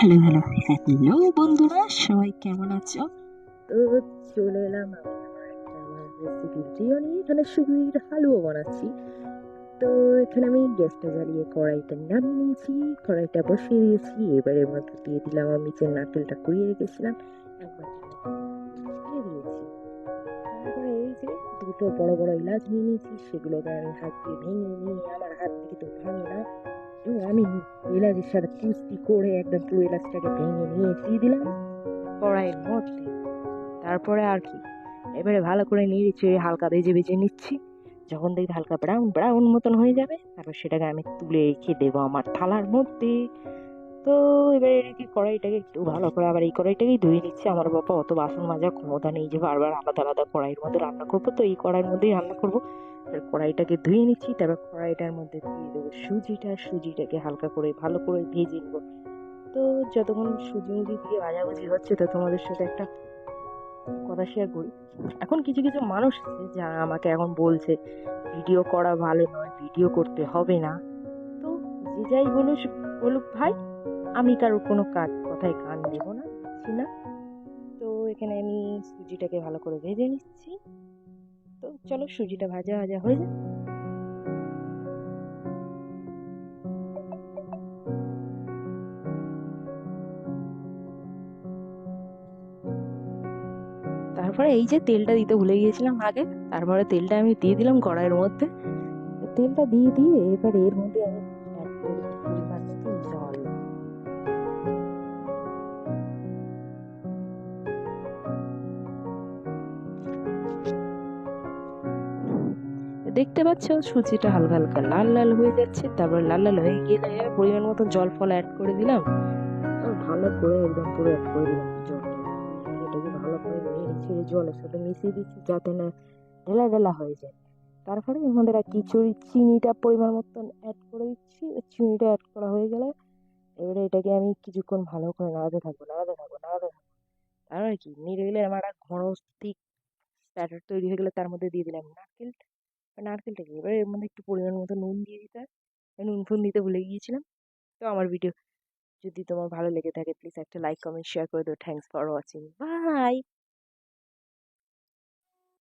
Hello hello hello বন্ধুরা, সবাই কেমন আছো? তো চলে এলাম আমি আমার রেসিপি ভিডিও নিয়ে। এখানে সুজির হালুয়া বানাচ্ছি। তো এখানে আমি গ্যাসটা জ্বালিয়ে কড়াইটা নামিয়ে নিয়েছি, কড়াইটা বসিয়ে দিয়েছি। এবার এর মধ্যে দিয়ে দিলাম আমি যে নারকেলটা কুড়িয়ে রেখেছিলাম, এক বাটির মতো দিয়ে দিয়েছি। তারপরে এই যে দুটো বড় বড় এলাচ নিয়ে নিয়েছি, সেগুলোকে আমি হাত দিয়ে ভেঙে নিয়ে, আমার হাত থেকে তো ভাঙে না, তো আমি এলাচের সাথে কুস্তি করে একদম পুরো এলাচটাকে ভেঙে নিয়ে দিয়ে দিলাম কড়াইয়ের মধ্যে। তারপরে আর কি, এবারে ভালো করে নেড়ে চেড়ে হালকা ভেজে ভেজে নিচ্ছি। যখন দেখি হালকা ব্রাউন ব্রাউন মতন হয়ে যাবে, তারপর সেটাকে আমি তুলে রেখে দেবো আমার থালার মধ্যে। তো এবারে রেখে কড়াইটাকে একটু ভালো করে আবার এই কড়াইটাকেই ধুয়ে নিচ্ছি। আমার বাবা অত বাসন মাজার ক্ষমতা নেই যে বারবার আলাদা আলাদা কড়াইয়ের মধ্যে রান্না করবো, তো এই কড়াইয়ের মধ্যেই রান্না করবো। কড়াইটাকে ধুয়ে নিচ্ছি, তারপর কড়াইটার মধ্যে দিয়ে দেবো সুজিটাকে হালকা করে ভালো করে ভেজে নেবো। তো যতক্ষণ সুজি মুজি দিয়ে ভাজাভুজি হচ্ছে, তো তোমাদের সাথে একটা কথা শেয়ার করি। এখন কিছু কিছু মানুষ আছে যারা আমাকে এখন বলছে ভিডিও করা ভালো নয়, ভিডিও করতে হবে না। তো যে যাই বলুক বলুক ভাই, আমি কারোর কোনো কথায় কান দেবো না, দিচ্ছি না। তো এখানে আমি সুজিটাকে ভালো করে ভেজে নিচ্ছি। তো চলো সুজিটা ভাজা ভাজা হয়ে যায়। তারপরে এই যে তেলটা দিতে ভুলে গিয়েছিলাম আগে, তারপরে তেলটা আমি দিয়ে দিলাম কড়াইয়ের মধ্যে। তেলটা দিয়ে দিয়ে এবার এর মধ্যে আমি অ্যাড করে দিচ্ছি পরিমাণ মতো জল। দেখতে পাচ্ছ সুজিটা হালকা হালকা লাল লাল হয়ে যাচ্ছে। তারপর লাল লাল হয়ে গেলে পরিমাণ মতো জল ফল অ্যাড করে দিলাম। ভালো করে একদম পুরো অ্যাড করে দিলাম জলটা। এটাকে ভালো করে নেড়ে ছেড়ে জলের সাথে মিশিয়ে দিচ্ছি যাতে না ঢেলা ঢেলা হয়ে যায়। তারপরে এর মধ্যে চিনিটা পরিমাণ মতন অ্যাড করে দিচ্ছি। চিনিটা অ্যাড করা হয়ে গেলে এবারে এটাকে আমি কিছুক্ষণ ভালো করে নাড়াতে থাকবো। আর কি নেড়ে গেলে আমার একটা ঘন thick ব্যাটার তৈরি হয়ে গেলে তার মধ্যে দিয়ে দিলাম নারকেলটাকে। এবারে এর মধ্যে একটু পরিমাণ মতো নুন দিয়ে দিতে হয়, নুন ফুন দিতে ভুলে গিয়েছিলাম। তো আমার ভিডিও যদি তোমার ভালো লেগে থাকে, প্লিজ একটা লাইক কমেন্ট শেয়ার করে দিও। Thanks for watching, by.